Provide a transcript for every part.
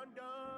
Castle.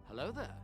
Hello there.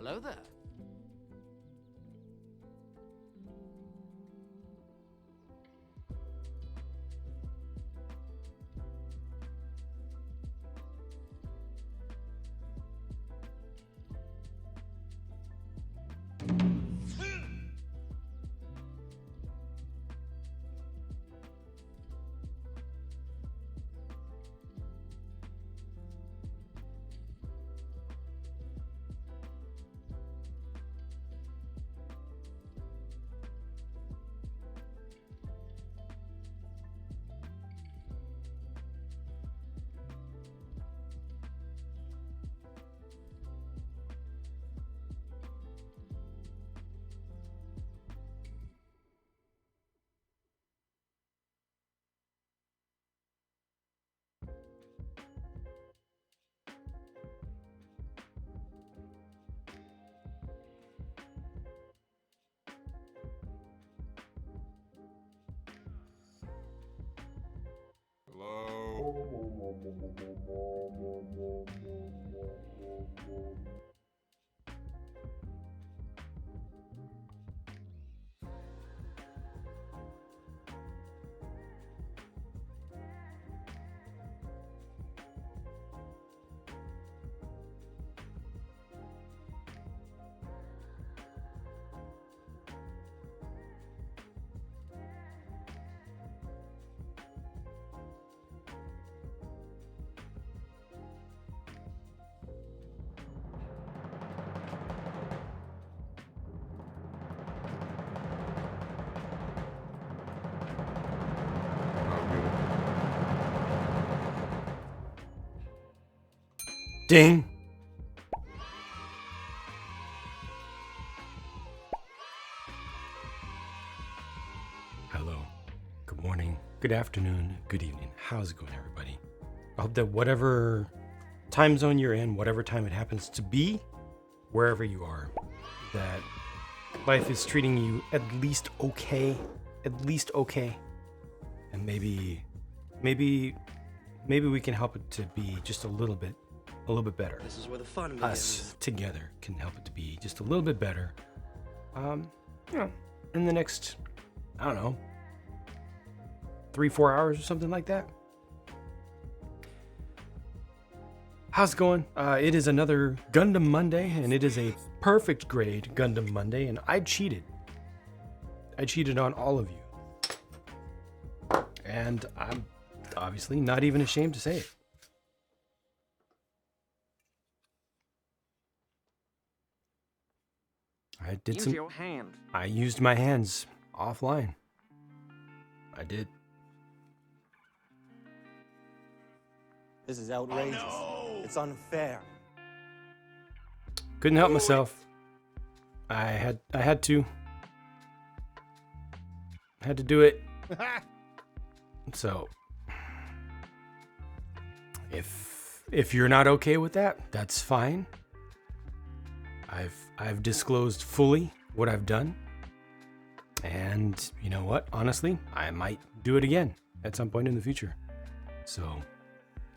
Hello there. Ding. Hello. Good morning. Good afternoon. Good evening. How's it going, everybody? I hope that whatever time zone you're in, whatever time it happens to be, wherever you are, that life is treating you at least okay. At least okay. And maybe we can help it to be just a little bit better. This is where the fun begins. Us together can help it to be just a little bit better. In the next, I don't know, 3-4 hours or something like that. How's it going? It is another Gundam Monday, and it is a perfect grade Gundam Monday, and I cheated. I cheated on all of you. And I'm obviously not even ashamed to say it. Use your hand. I used my hands offline. I did. This is outrageous. Oh, no. It's unfair. Couldn't help myself. I had to do it. So if you're not okay with that, that's fine. I've disclosed fully what I've done. And you know what? Honestly, I might do it again at some point in the future. So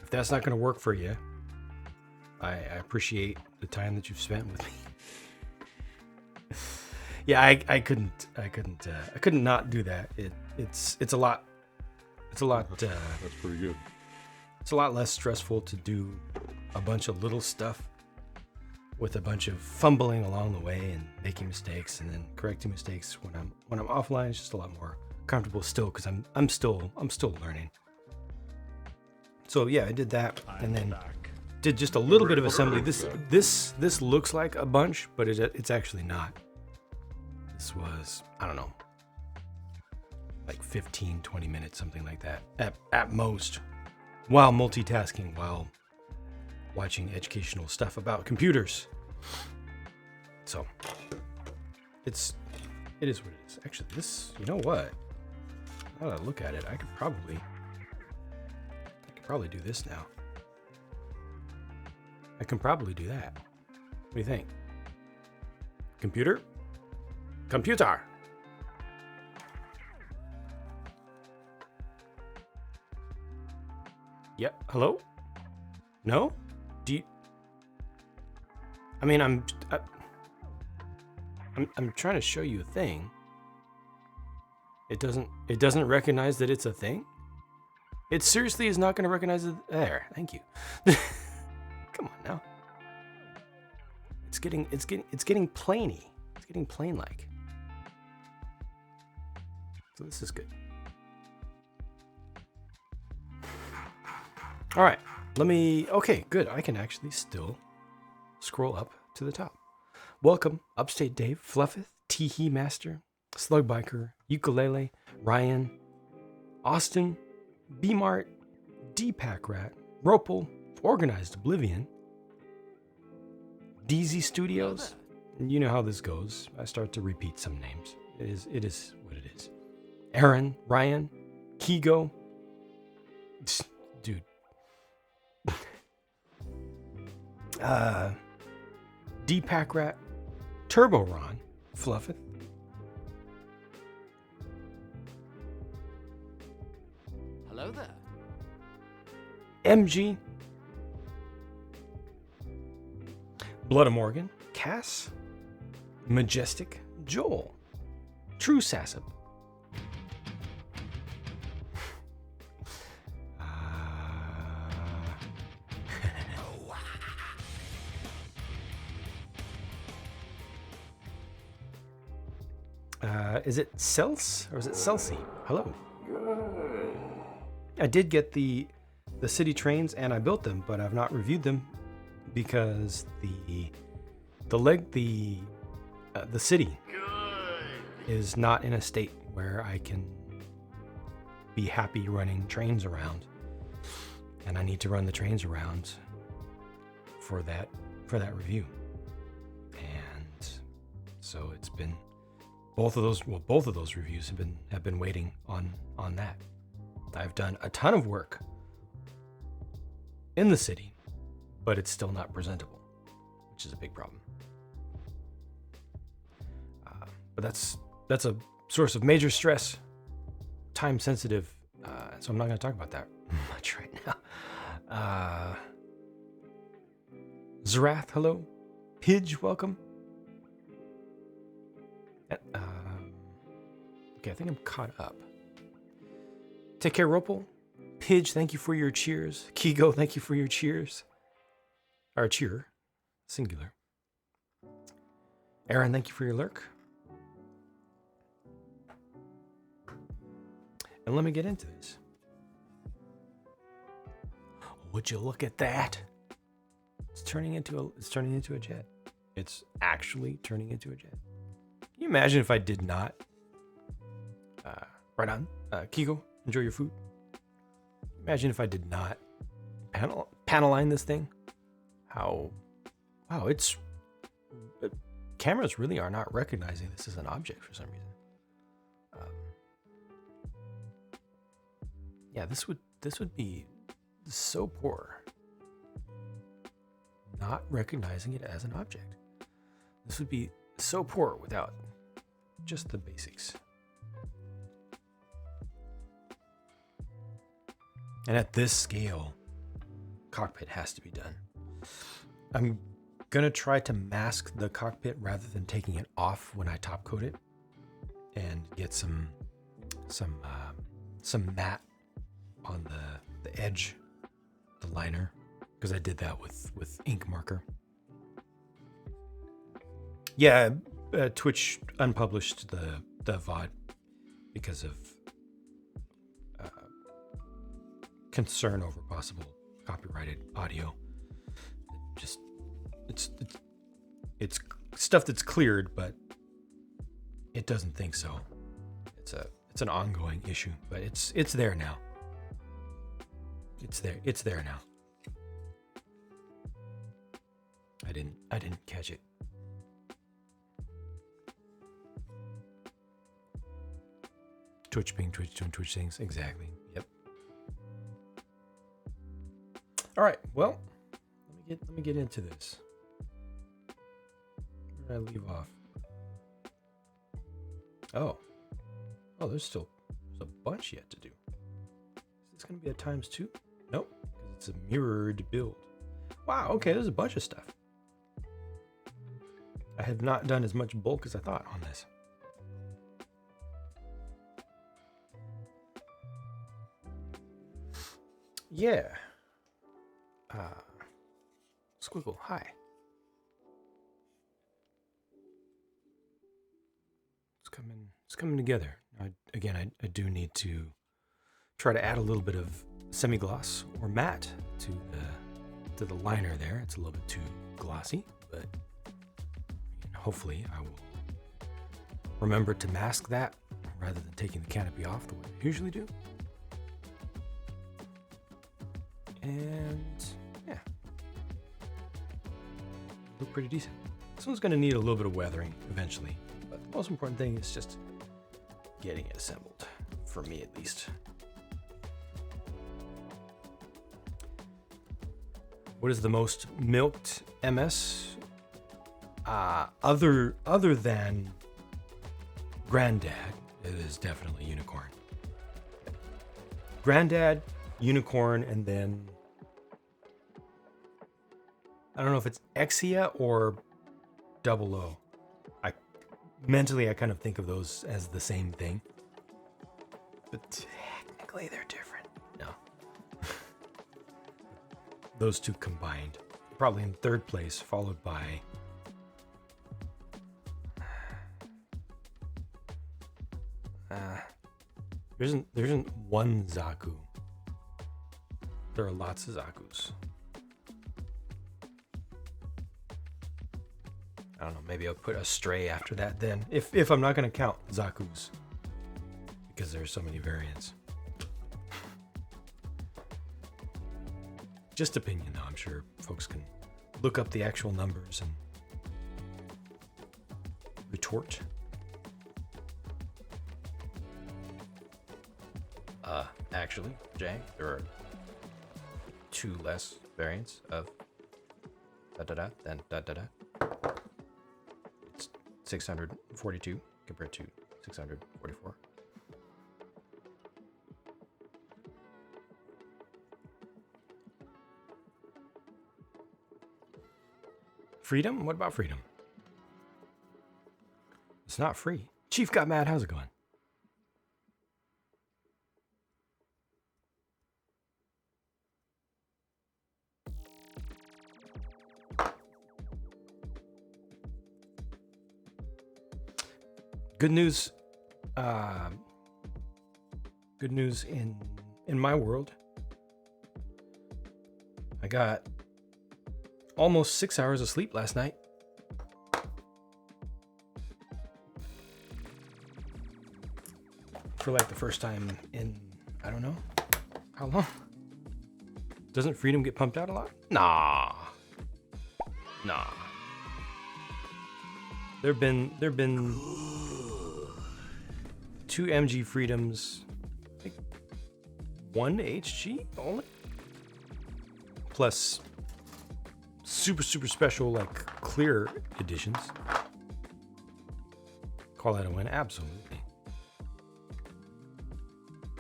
if that's not going to work for you, I appreciate the time that you've spent with me. Yeah, I couldn't not do that. It's a lot. That's pretty good. It's a lot less stressful to do a bunch of little stuff with a bunch of fumbling along the way and making mistakes and then correcting mistakes when I'm offline. It's just a lot more comfortable still because I'm still learning. So yeah, I did that and then did just a little bit of assembly. This looks like a bunch, but it's actually not. This was, I don't know, like 15-20 minutes, something like that at most, while multitasking, while watching educational stuff about computers. So it is what it is. Actually, this, you know what? Now that I look at it, I could probably do this now. I can probably do that. What do you think? Computer? Yep. Hello? No? Do you? I mean, I'm trying to show you a thing. It doesn't recognize that it's a thing. It seriously is not going to recognize it. There. Thank you. Come on now. It's getting plainy. It's getting plain-like. So this is good. All right. Okay, good. I can actually still scroll up to the top. Welcome, Upstate Dave, Fluffith, Teehee Master, Slug Biker, Ukulele, Ryan, Austin, B-Mart, D-Pack Rat, Ropel, Organized Oblivion, DZ Studios. And you know how this goes. I start to repeat some names. It is what it is. Aaron, Ryan, Kigo. Dude. D-Pack Rat, Turbo Ron, Fluffith, Hello there. MG, Blood of Morgan, Cass, Majestic, Joel, True Sassab, is it Cels or is it Celsi? Hello. I did get the city trains and I built them, but I've not reviewed them because the city is not in a state where I can be happy running trains around, and I need to run the trains around for that review. And so it's been both of those reviews have been waiting on that. I've done a ton of work in the city, but it's still not presentable, which is a big problem. But that's a source of major stress, time sensitive, so I'm not going to talk about that much right now. Zarath, hello. Pidge, welcome. Okay, I think I'm caught up. Take care, Ropal. Pidge, thank you for your cheers. Kigo, thank you for your cheers. Or cheer, singular. Aaron, thank you for your lurk. And let me get into this. Would you look at that? It's turning into a jet. It's actually turning into a jet. Can you imagine if I did not? Right on. Kigo, enjoy your food. Imagine if I did not panel line this thing. Wow, it's cameras really are not recognizing this as an object for some reason. Yeah, this would be so poor. Not recognizing it as an object. This would be so poor without just the basics. And at this scale, cockpit has to be done. I'm gonna try to mask the cockpit rather than taking it off when I top coat it, and get some matte on the edge, the liner, because I did that with ink marker. Yeah, Twitch unpublished the VOD because of concern over possible copyrighted audio. Just it's stuff that's cleared, but it doesn't think so. It's an ongoing issue, but it's there now. It's there now. I didn't catch it. Twitch being Twitch doing Twitch things. Exactly. Yep. All right. Well, let me get into this. Where did I leave off? Oh, there's a bunch yet to do. Is this going to be a ×2? Nope, because it's a mirrored build. Wow. Okay, there's a bunch of stuff. I have not done as much bulk as I thought on this. Yeah. Squiggle, hi. It's coming together. I do need to try to add a little bit of semi-gloss or matte to the liner there. It's a little bit too glossy, but hopefully I will remember to mask that rather than taking the canopy off the way I usually do. And yeah, look pretty decent. This one's going to need a little bit of weathering eventually, but the most important thing is just getting it assembled, for me at least. What is the most milked MS? Other than Granddad, it is definitely Unicorn. Granddad, Unicorn, and then I don't know if it's Exia or Double O. Mentally, I kind of think of those as the same thing. But technically, they're different. No. Those two combined. Probably in third place, followed by... there isn't one Zaku. There are lots of Zakus. I don't know, maybe I'll put a Stray after that then. If I'm not going to count Zaku's. Because there's so many variants. Just opinion though, I'm sure folks can look up the actual numbers and retort. Actually, Jay, there are 2 less variants of da-da-da than da-da-da. It's 642 compared to 644. Freedom? What about freedom? It's not free. Chief got mad. How's it going? Good news. Good news in my world. I got almost 6 hours of sleep last night. For like the first time in, I don't know, how long? Doesn't freedom get pumped out a lot? Nah. There've been 2 MG freedoms, I think 1 HG only, plus super special like clear editions. Call that a win? Absolutely.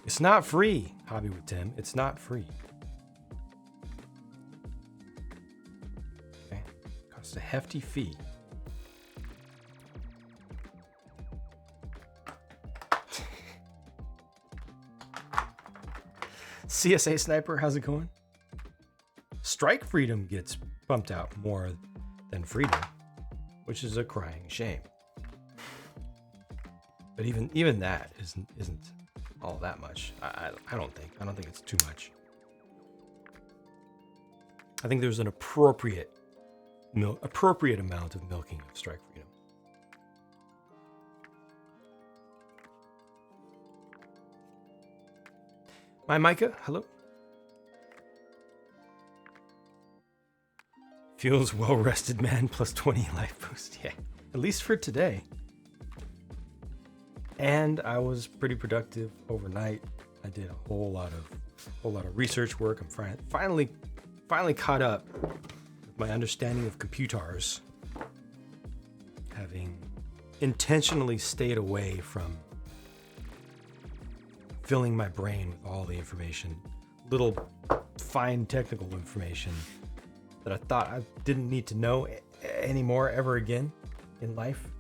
It's not free, Hobby with Tim. It's not free. Okay, costs a hefty fee. CSA Sniper, how's it going? Strike Freedom gets pumped out more than Freedom, which is a crying shame. But even that isn't all that much. I don't think it's too much. I think there's an appropriate amount of milking of Strike Freedom. My Micah, hello. Feels well rested, man. Plus 20 life boost. Yeah, at least for today. And I was pretty productive overnight. I did a whole lot of research work. I'm finally caught up with my understanding of computers, having intentionally stayed away from filling my brain with all the information, little fine technical information that I thought I didn't need to know anymore ever again in life,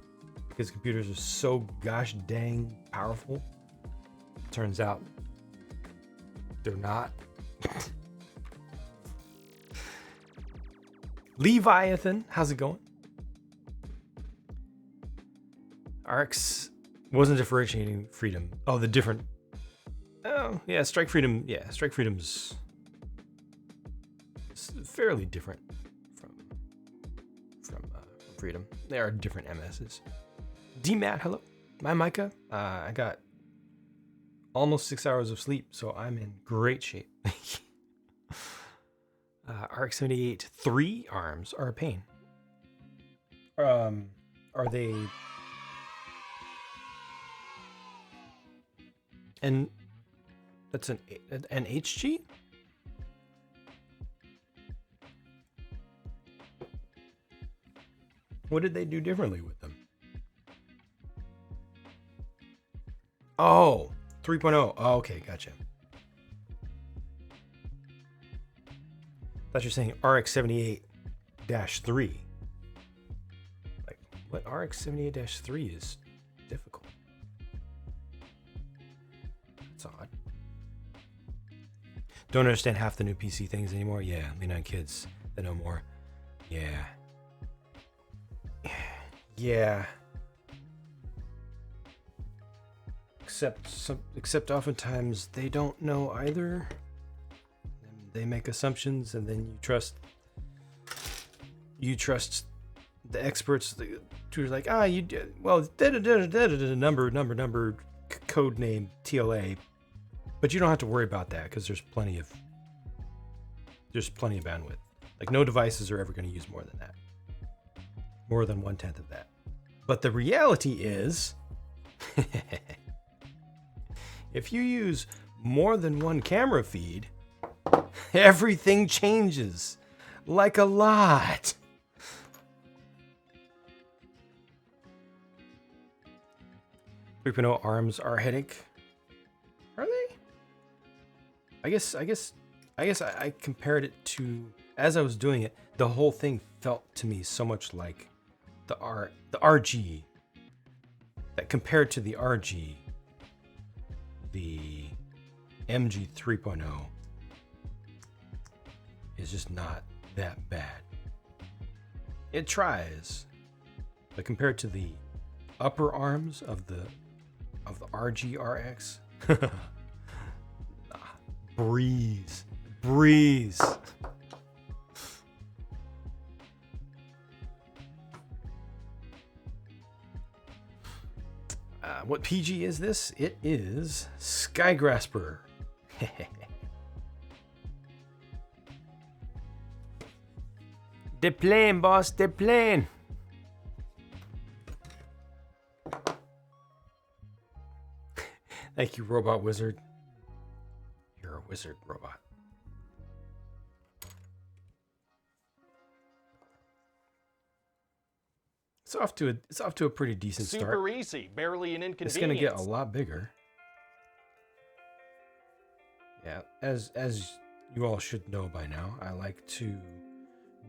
because computers are so gosh dang powerful. Turns out they're not. Leviathan, how's it going? RX wasn't differentiating freedom. Oh, the different. Oh, yeah, Strike Freedom. Yeah, Strike Freedom's fairly different from Freedom. They are different MSs. DMAT, hello. My Micah. I got almost 6 hours of sleep, so I'm in great shape. RX-78 3 arms are a pain. Are they? And that's an HG? What did they do differently with them? Oh, 3.0. Oh, okay, gotcha. Thought you're saying RX-78 78-3. Like, what RX 78-3 is difficult? That's odd. Don't understand half the new PC things anymore. Yeah, lean on kids that know more. Yeah. Yeah. Except oftentimes they don't know either. They make assumptions, and then you trust the experts who are like, number code name TLA, but you don't have to worry about that because there's plenty of bandwidth. Like, no devices are ever going to use more than that, more than 1/10 of that. But the reality is, if you use more than one camera feed, everything changes, like a lot. ARMs are a headache. Are they? I guess I compared it to, as I was doing it, the whole thing felt to me so much like the RG. That compared to the RG, the MG 3.0 is just not that bad. It tries, but compared to the upper arms of the RG RX, breeze. What PG is this? It is Skygrasper. The plane, boss, the plane. Thank you, Robot Wizard. You're a wizard, robot. It's off to a pretty decent start. Super easy, barely an inconvenience. It's gonna get a lot bigger. Yeah, as you all should know by now, I like to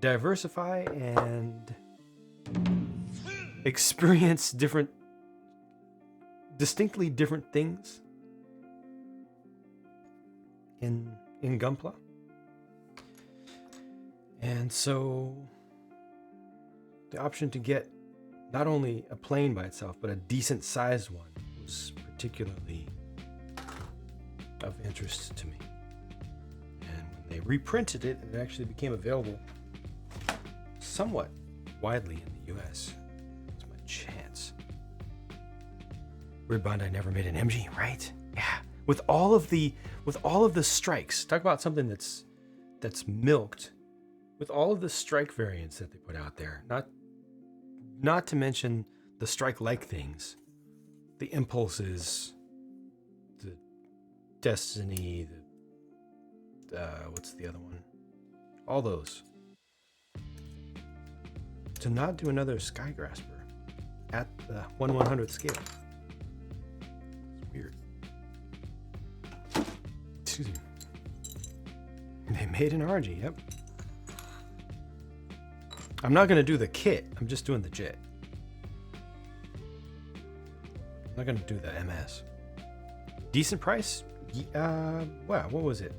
diversify and experience distinctly different things in Gunpla. And so the option to get not only a plane by itself, but a decent sized one was particularly of interest to me. And when they reprinted it, it actually became available somewhat widely in the US. It's my chance. Weird Bandai never made an MG, right? Yeah. With all of the strikes, talk about something that's milked. With all of the strike variants that they put out there, not to mention the strike-like things, the Impulses, the Destiny, what's the other one? All those. To not do another Skygrasper at the 1/100th scale. It's weird. Excuse me. They made an RG, yep. I'm not going to do the kit. I'm just doing the jet. I'm not going to do the MS. Decent price? Wow, what was it?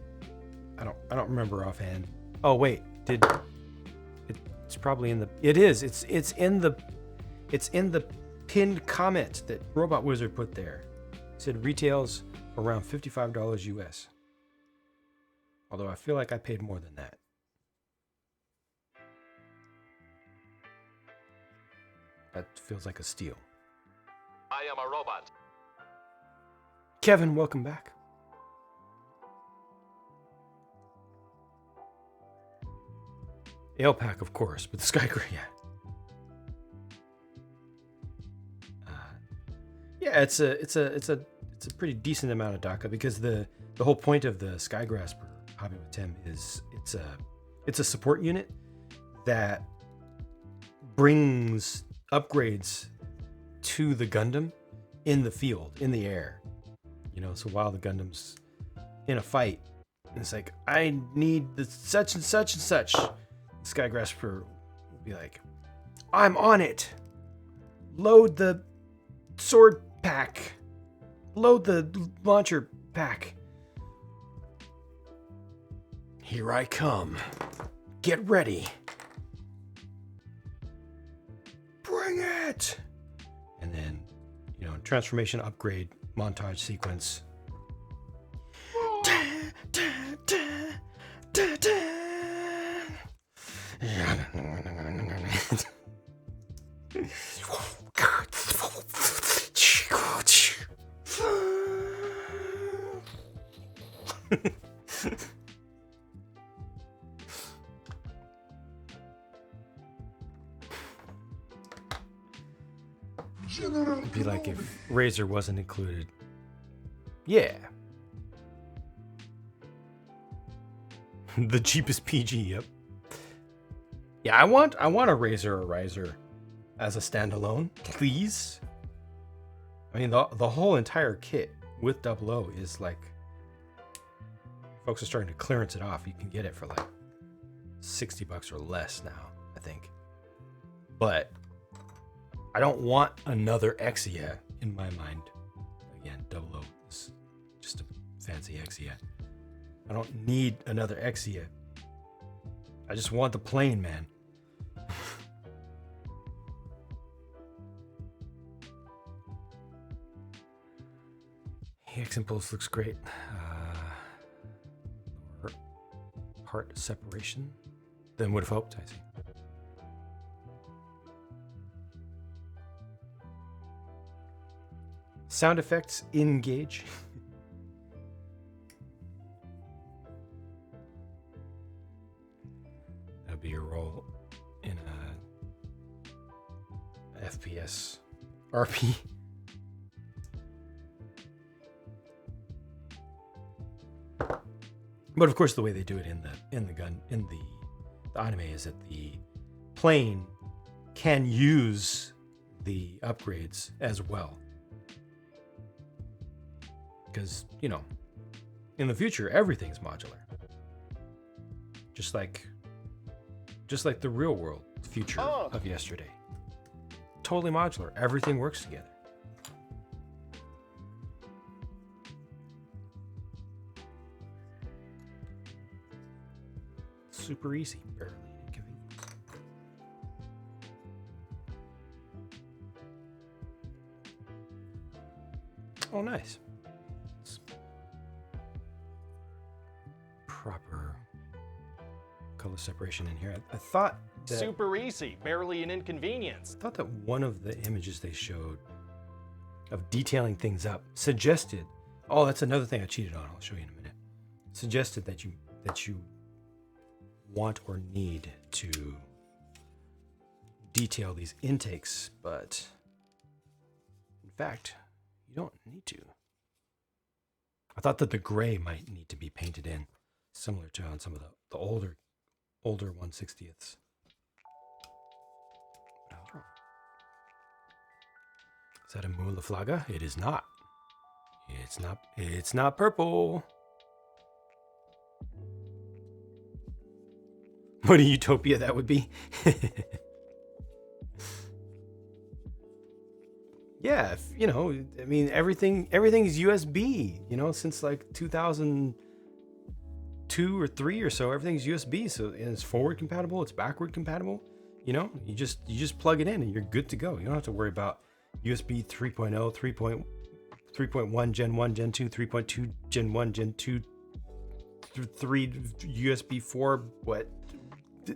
I don't remember offhand. Oh wait, it's probably in the. It is. It's in the pinned comment that Robot Wizard put there. It said retails around $55 US. Although I feel like I paid more than that. That feels like a steal. I am a robot. Kevin, welcome back. Ale pack, of course, but the Skygrasper, yeah. Yeah, it's a pretty decent amount of DACA because the whole point of the Skygrasper Hobby with Tim is it's a support unit that brings upgrades to the Gundam in the field, in the air. You know, so while the Gundam's in a fight, it's like, I need the such and such and such. Skygrasper Be like, I'm on it. Load the sword pack. Load the launcher pack. Here I come. Get ready. Bring it. And then, transformation upgrade montage sequence. It'd be like if Razor wasn't included. Yeah. The cheapest PG, yep. Yeah, I want a Razor or Riser as a standalone, please. I mean, the whole entire kit with 00 is like, folks are starting to clearance it off. You can get it for like $60 or less now, I think. But I don't want another Exia in my mind. Again, 00 is just a fancy Exia. I don't need another Exia. I just want the plane, man. Hex Impulse looks great. Heart separation than would have hoped, I see. Sound effects engage. That'll be your role in a FPS RP. But of course, the way they do it in the anime is that the plane can use the upgrades as well. Because, in the future, everything's modular. Just like the real world future of yesterday. Totally modular. Everything works together. Super easy, barely inconvenient. Oh, nice. Proper color separation in here. I thought that, Super easy, barely an inconvenience. I thought that one of the images they showed of detailing things up suggested. Oh, that's another thing I cheated on. I'll show you in a minute. Suggested that you want or need to detail these intakes, but in fact, you don't need to. I thought that the gray might need to be painted in, similar to on some of the older 1/60ths. But I was wrong. Is that a Mulaflaga? It is not. It's not purple. What a utopia that would be. Yeah, I mean, everything's USB, since like 2002 or 3 or so, everything's USB. So it's forward compatible, it's backward compatible. You just plug it in and you're good to go. You don't have to worry about USB 3.0, 3.1, Gen 1, Gen 2, 3.2, Gen 1, Gen 2, 3, USB 4, what? You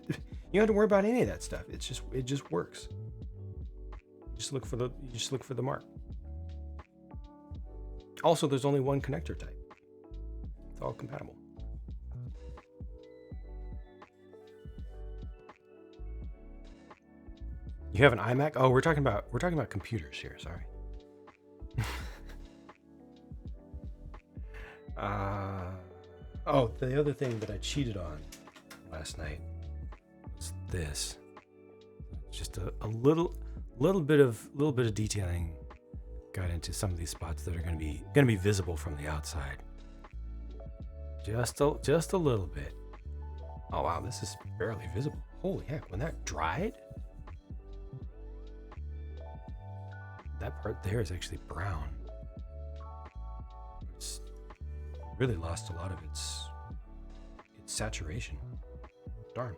don't have to worry about any of that stuff. It just works. You just look for the mark. Also, there's only one connector type. It's all compatible. You have an iMac? Oh, we're talking about computers here. Sorry. The other thing that I cheated on last night was this. Just a little bit of detailing got into some of these spots that are going to be visible from the outside. Just a little bit. Oh wow, this is barely visible. Holy heck, when that dried, that part there is actually brown. It's really lost a lot of its saturation. Darn.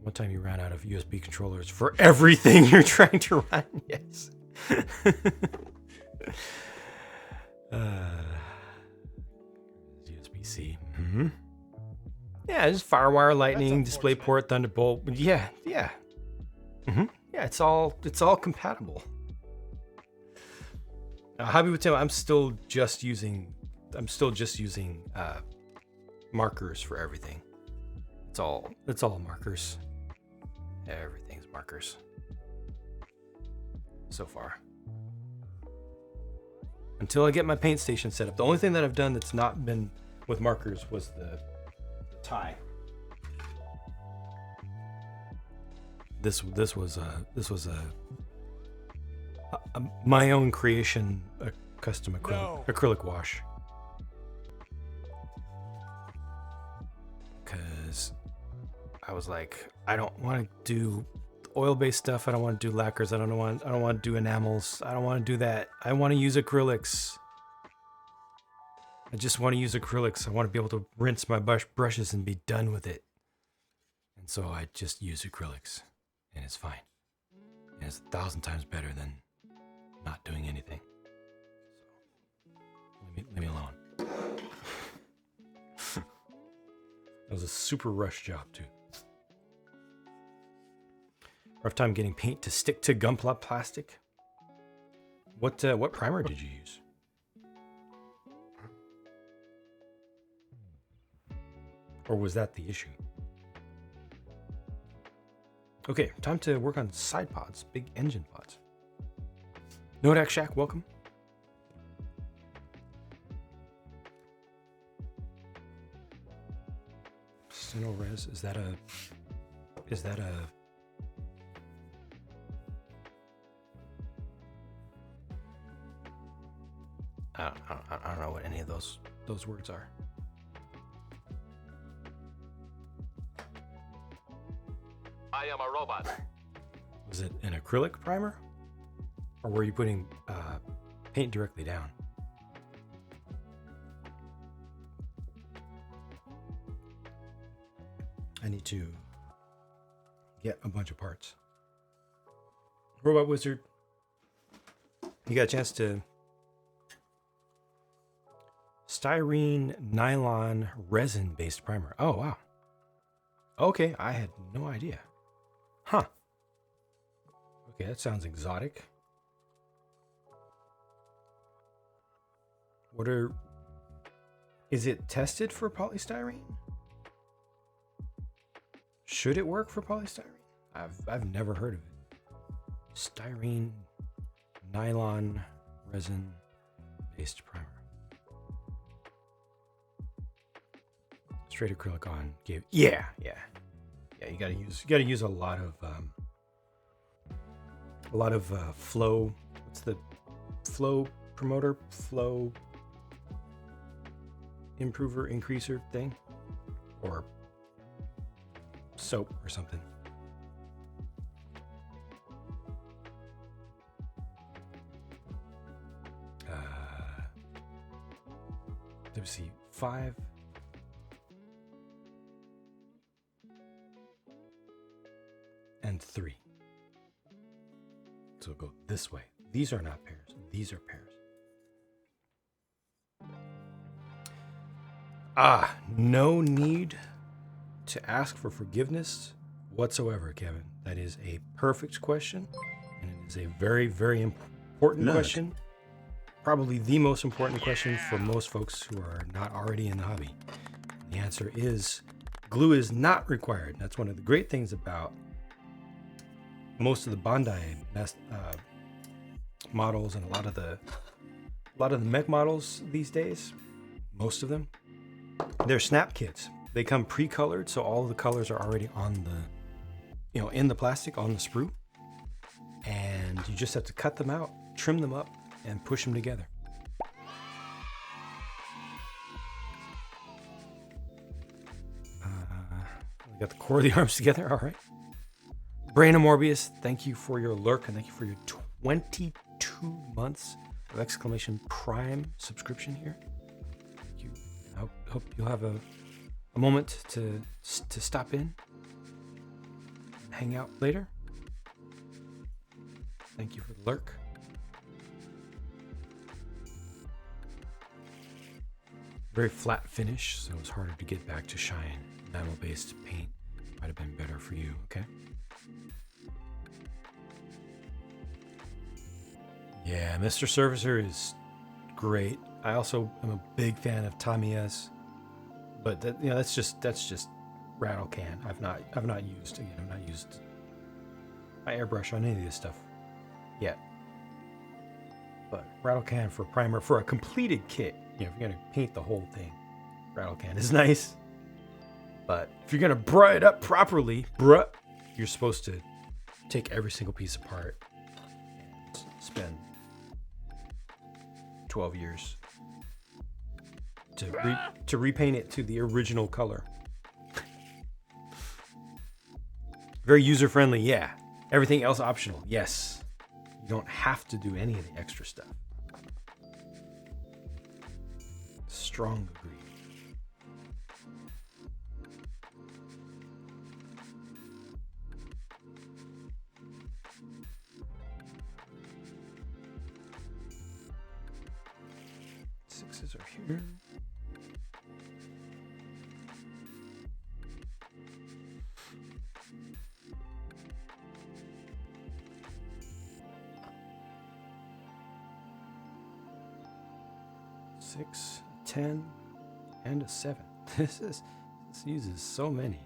One time you ran out of USB controllers for everything you're trying to run. Yes. USB-C. Mm-hmm. Yeah, just FireWire, Lightning, DisplayPort, Thunderbolt. Yeah. Mm-hmm. Yeah, it's all compatible. Hobby with Tim, I'm still just using markers for everything. It's all markers. Everything's markers so far. Until I get my paint station set up. The only thing that I've done that's not been with markers was the tie. This was my own creation, a custom acrylic wash. Because I was like, I don't want to do oil-based stuff. I don't want to do lacquers. I don't want to do enamels. I don't want to do that. I want to use acrylics. I just want to use acrylics. I want to be able to rinse my brushes and be done with it. And so I just use acrylics, and it's fine. And it's 1,000 times better than not doing anything. So leave me alone. That was a super rush job too. Rough time getting paint to stick to Gunpla plastic. What primer did you use? Or was that the issue? Okay, time to work on side pods, big engine pods. Nodak Shack, welcome. Cinerres, is that a I don't know what any of those words are. I am a robot. Was it an acrylic primer? Or were you putting paint directly down? I need to get a bunch of parts. Robot Wizard, you got a chance to... Styrene nylon resin based primer. Oh, wow. Okay, I had no idea. Huh. Okay, that sounds exotic. Is it tested for polystyrene? Should it work for polystyrene? I've never heard of it. Styrene nylon resin based primer. Straight acrylic on. Yeah. You gotta use a lot of flow. What's the flow promoter? Flow improver, increaser thing, or soap or something. WC5. And 3. So go this way. These are not pairs. These are pairs. No need to ask for forgiveness whatsoever, Kevin. That is a perfect question, and it is a very, very important question. Probably the most important question for most folks who are not already in the hobby. The answer is glue is not required. That's one of the great things about most of the Bandai models and a lot of the mech models these days. Most of them, they're snap kits. They come pre-colored, so all of the colors are already on the, in the plastic on the sprue, and you just have to cut them out, trim them up, and push them together. We got the core of the arms together. All right. Brandon Morbius, thank you for your lurk and thank you for your 22 months of exclamation Prime subscription here. Thank you. I hope you'll have a moment to stop in and hang out later. Thank you for the lurk. Very flat finish, so it's harder to get back to shine. Enamel-based paint might have been better for you, okay? Yeah, Mr. Servicer is great. I also am a big fan of Tamiya's, but that, you know, that's just rattle can. I've not used my airbrush on any of this stuff yet. But rattle can for primer for a completed kit. You know, if you're gonna paint the whole thing, rattle can is nice. But if you're gonna bruh it up properly, you're supposed to take every single piece apart and spend 12 years to repaint it to the original color. Very user friendly, yeah. Everything else optional, yes. You don't have to do any of the extra stuff. Strong agree. Sixes are here. Six, 10, and a 7. This uses so many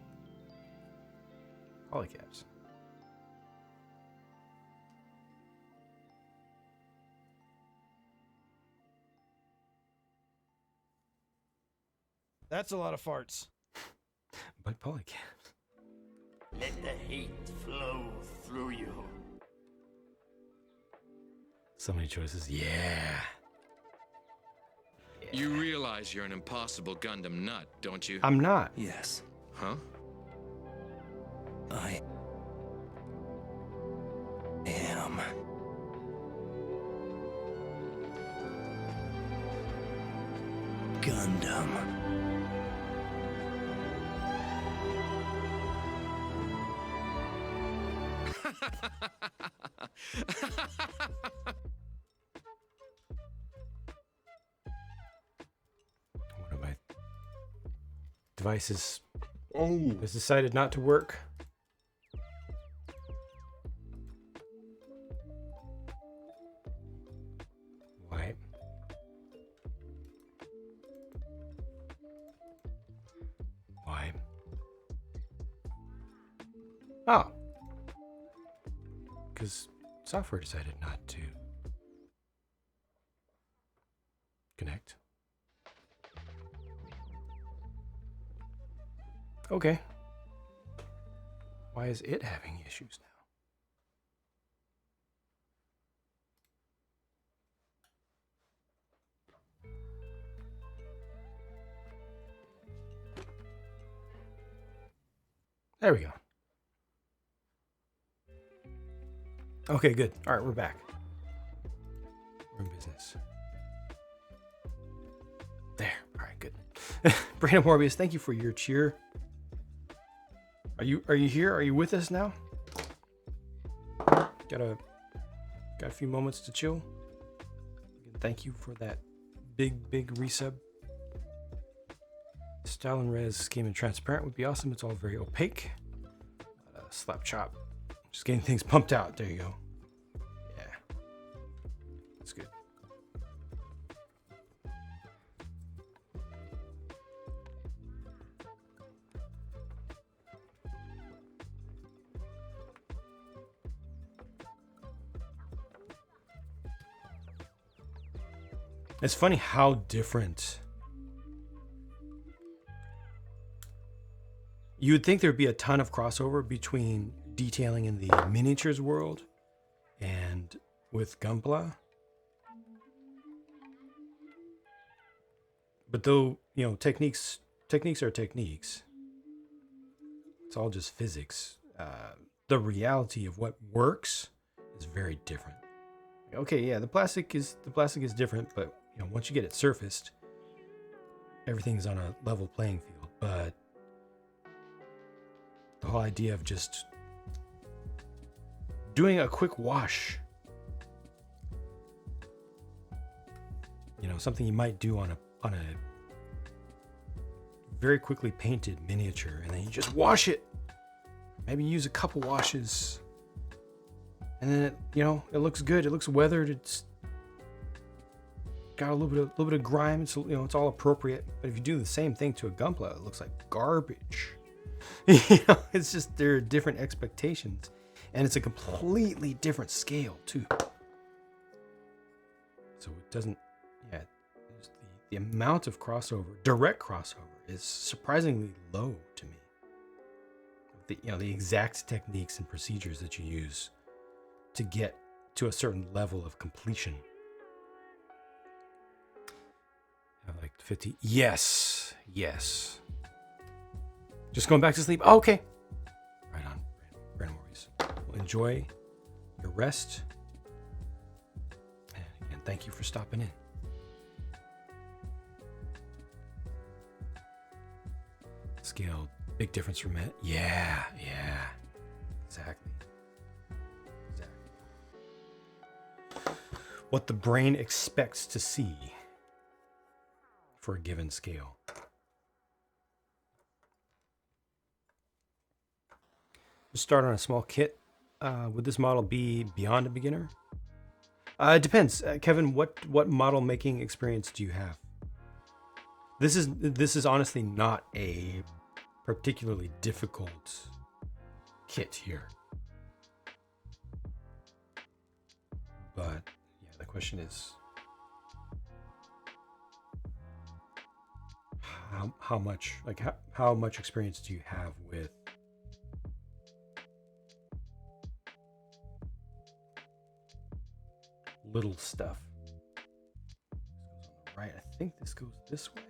polycaps. That's a lot of farts. But polycaps. Let the hate flow through you. So many choices. Yeah. You realize you're an impossible Gundam nut, don't you? I'm not. Yes. Huh? I am. Gundam. One of my devices has decided not to work. Why? Why? Oh. Because software decided not to connect. Okay. Why is it having issues now? There we go. Okay, good. All right, we're back. We're in business. There. All right, good. Brandon Morbius, thank you for your cheer. Are you here? Are you with us now? Got a few moments to chill. Thank you for that big resub. Style and res scheme and transparent would be awesome. It's all very opaque. Slap chop. Just getting things pumped out. There you go. Yeah. That's good. It's funny how different. You would think there'd be a ton of crossover between detailing in the miniatures world and with Gunpla, But though, you know, techniques are techniques. It's all just physics. The reality of what works is very different. Okay, yeah, the plastic is different, but you know, once you get it surfaced, everything's on a level playing field. But the whole idea of just doing a quick wash, you know, something you might do on a very quickly painted miniature, and then you just wash it. Maybe use a couple washes, and then it looks good. It looks weathered. It's got a little bit of grime. It's it's all appropriate. But if you do the same thing to a Gunpla, it looks like garbage. It's just there are different expectations, and it's a completely different scale too. So it doesn't. Yeah, the amount of direct crossover, is surprisingly low to me. The exact techniques and procedures that you use to get to a certain level of completion. I have like 50. Yes. Just going back to sleep. Oh, okay. Right on. Brandon Maurice. Well, enjoy your rest. And again, thank you for stopping in. Scale, big difference from it. Yeah. Exactly. What the brain expects to see for a given scale. Just start on a small kit. Would this model be beyond a beginner? It depends. Kevin, what model making experience do you have? This is honestly not a particularly difficult kit here. But yeah, the question is how much experience do you have with little stuff? This goes on the right. I think this goes this way.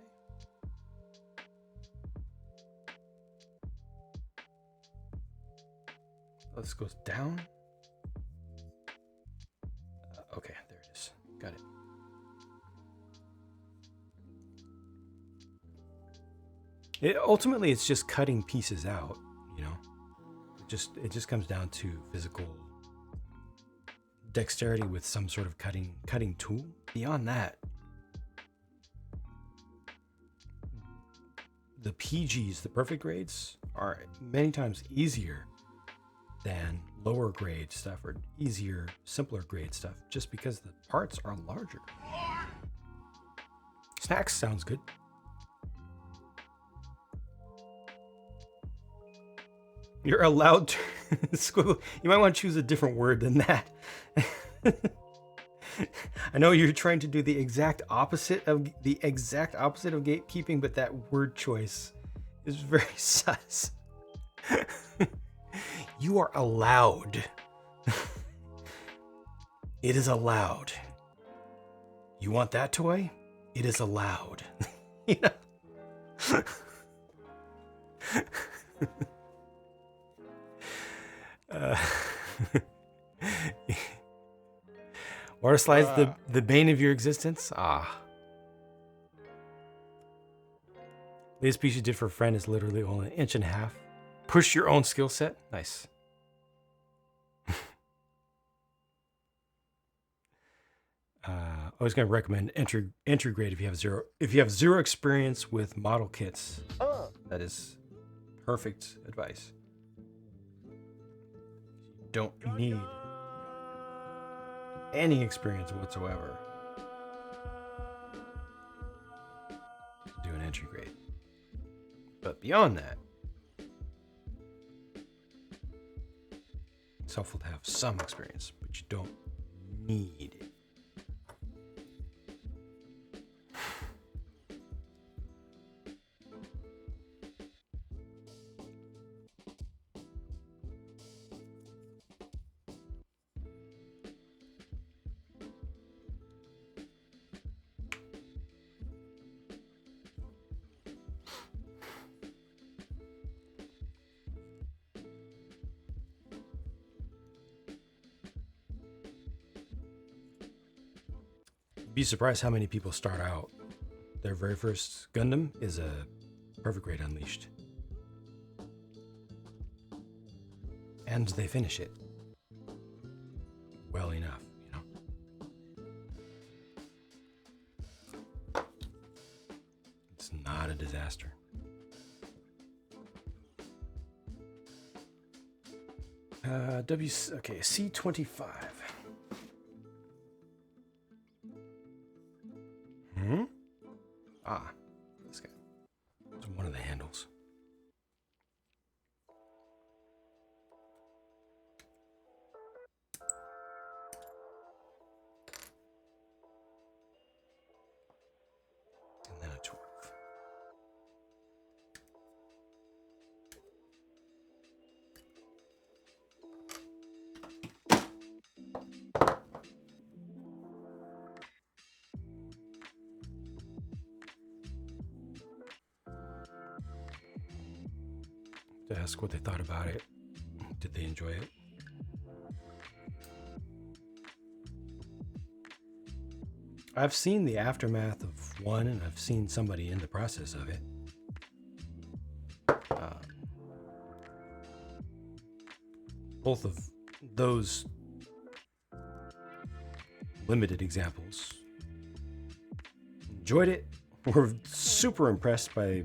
This goes down. Okay, there it is. Got it. Ultimately, it's just cutting pieces out. It just comes down to physical dexterity with some sort of cutting tool. Beyond that, the PGs, the perfect grades, are many times easier than lower grade stuff, or easier, simpler grade stuff, just because the parts are larger. Snacks sounds good. You're allowed to squiggle. You might want to choose a different word than that. I know you're trying to do the exact opposite of gatekeeping, but that word choice is very sus. You are allowed. It is allowed. You want that toy? It is allowed. Water slides, the bane of your existence? Latest piece you did for a friend is literally only 1.5 inches. Push your own skill set. Nice. I was going to recommend entry grade if you have zero experience with model kits. That is perfect advice. You don't need any experience whatsoever to do an entry grade. But beyond that, it's helpful to have some experience, but you don't need it. be surprised how many people start out. Their very first Gundam is a Perfect Grade Unleashed. And they finish it well enough, you know. It's not a disaster. Okay, C-25. This guy. It's one of the handles. And then a 12. To ask what they thought about it. Did they enjoy it? I've seen the aftermath of one, and I've seen somebody in the process of it. Both of those limited examples enjoyed it, were super impressed by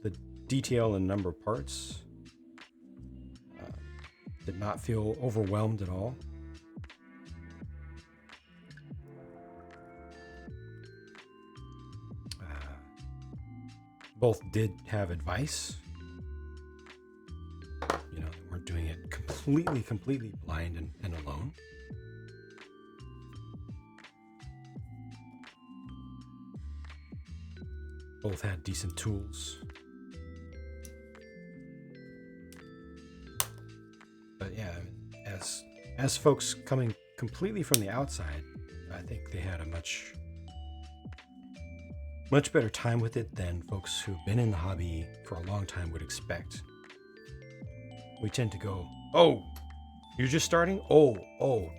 the detail and number of parts, did not feel overwhelmed at all. Both did have advice. You know, they weren't doing it completely blind and alone. Both had decent tools. But yeah, as folks coming completely from the outside, I think they had a much better time with it than folks who've been in the hobby for a long time would expect. We tend to go, oh, you're just starting? Oh,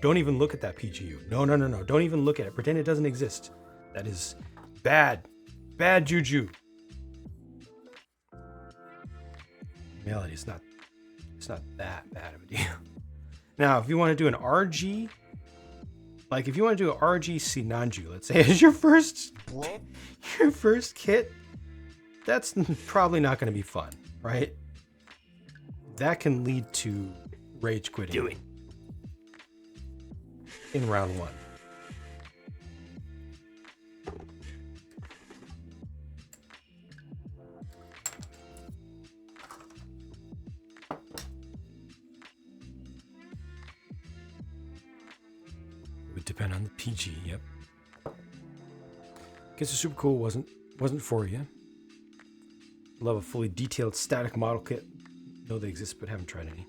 don't even look at that PGU. No, don't even look at it. Pretend it doesn't exist. That is bad juju. In reality, it's not that bad of a deal. Now, if you want to do an RG, like if you want to do an RG Sinanju, let's say as your first kit, that's probably not going to be fun, right? That can lead to rage quitting. Do it. In round one. Would depend on the PG, yep. Guess the super cool wasn't for you. Love a fully detailed static model kit. Know they exist, but haven't tried any.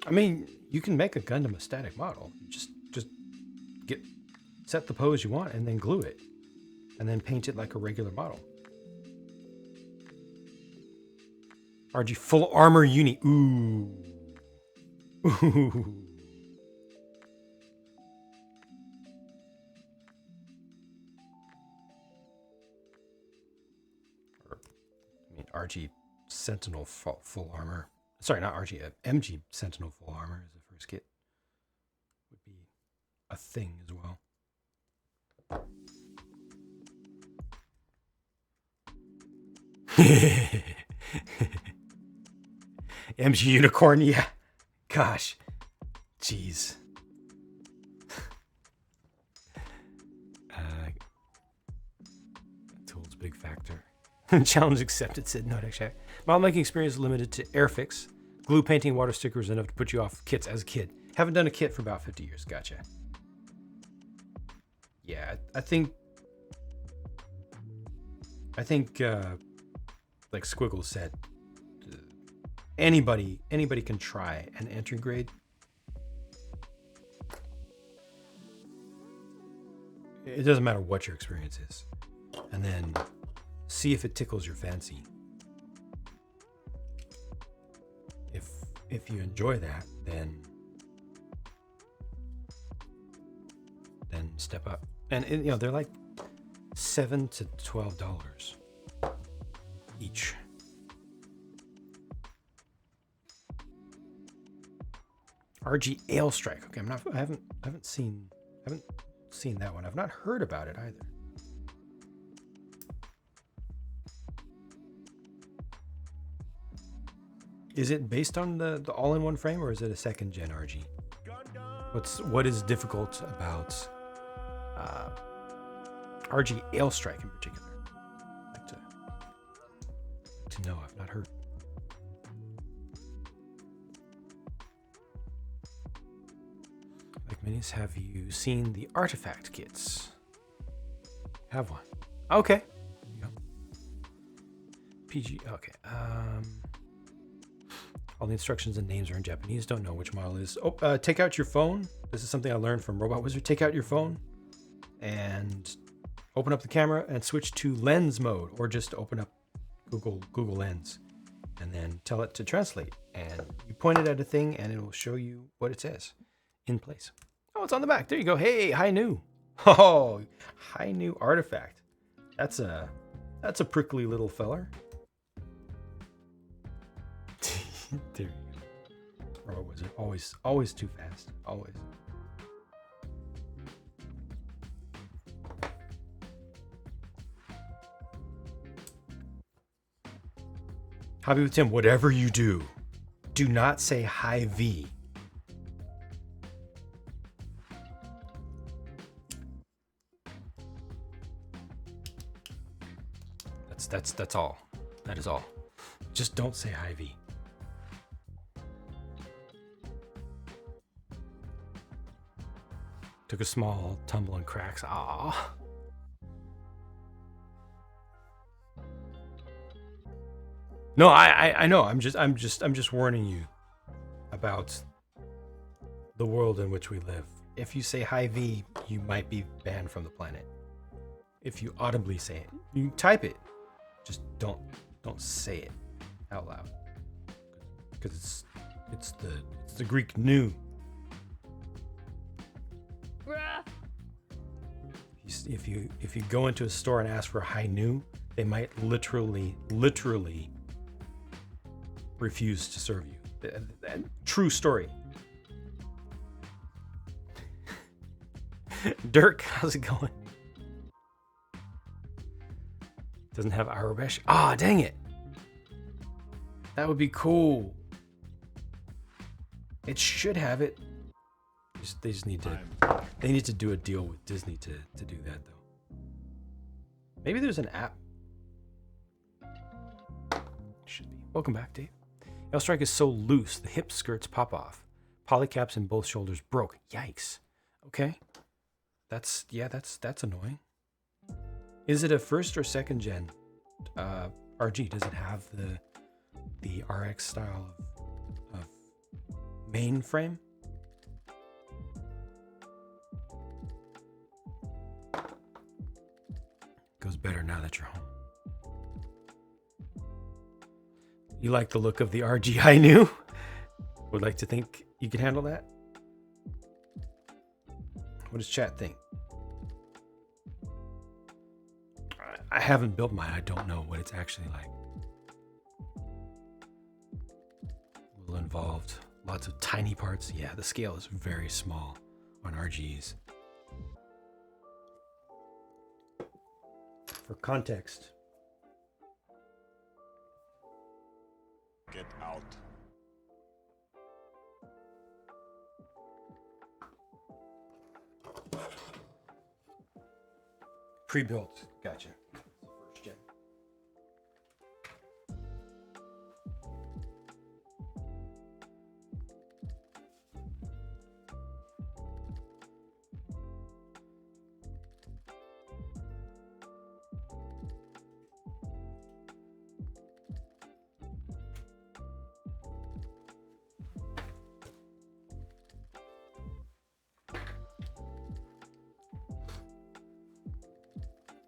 I mean, you can make a Gundam a static model. Just set the pose you want and then glue it. And then paint it like a regular model. RG full armor uni. Ooh. RG Sentinel full armor. Sorry, not RG. MG Sentinel full armor as the first kit would be a thing as well. MG Unicorn, yeah. Gosh. Jeez. Tools big factor. Challenge accepted, said Nodex Shack. Model making experience limited to Airfix. Glue painting, water stickers enough to put you off kits as a kid. Haven't done a kit for about 50 years. Gotcha. Yeah, I think like Squiggle said, anybody can try an entry grade. It doesn't matter what your experience is. And then see if it tickles your fancy. If you enjoy that, then then step up. And they're like $7 to $12 each. RG Ale Strike. Okay, I haven't seen that one. I've not heard about it either. Is it based on the all-in-one frame, or is it a second gen RG? What is difficult about RG Ale Strike in particular? I'd like to know. I've not heard. Like minis, have you seen the artifact kits? Have one. Okay. There you go. PG. Okay. All the instructions and names are in Japanese. Don't know which model is. Oh, take out your phone. This is something I learned from Robot Wizard. Take out your phone and open up the camera and switch to lens mode, or just open up Google Lens and then tell it to translate. And you point it at a thing and it will show you what it says in place. Oh, it's on the back. There you go. Hey, High New. Oh, High New artifact. That's a prickly little feller. There you go. Robot Wizard, always too fast. Always. Hobby with Tim, whatever you do, do not say hi V. That's all. That is all. Just don't say hi V. Took a small tumble and cracks. Ah. No, I know. I'm just warning you about the world in which we live. If you say hi V, you might be banned from the planet. If you audibly say it, you can type it. Just don't say it out loud, because it's the Greek nu. If you go into a store and ask for high new, they might literally refuse to serve you. True story. Dirk, how's it going? Doesn't have Arabesh. Ah, dang it. That would be cool. It should have it. They need to do a deal with Disney to do that, though. Maybe there's an app. Should be. Welcome back, Dave. L-Strike is so loose, the hip skirts pop off. Polycaps in both shoulders broke. Yikes. Okay. That's annoying. Is it a first or second gen RG? Does it have the RX style of mainframe? Goes better now that you're home. You like the look of the RG I knew? Would like to think you can handle that? What does chat think? I haven't built mine. I don't know what it's actually like. A little involved. Lots of tiny parts. Yeah, the scale is very small on RGs. For context. Get out. Pre-built. Gotcha. First gen.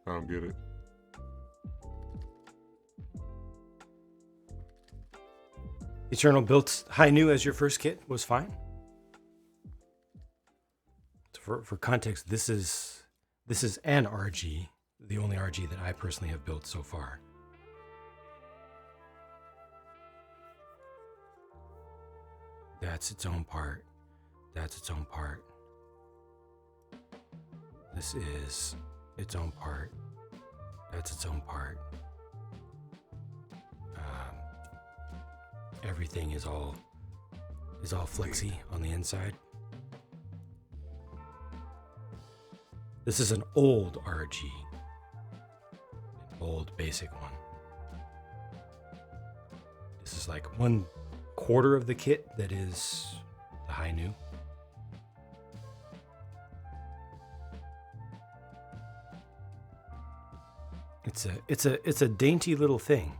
I don't get it. Eternal built High New as your first kit was fine. for context, this is an RG, the only RG that I personally have built so far. That's its own part. That's its own part. This is its own part. That's its own part. Everything is all flexy on the inside. This is an old RG, an old basic one. This is like 1/4 of the kit that is the high new. It's a dainty little thing.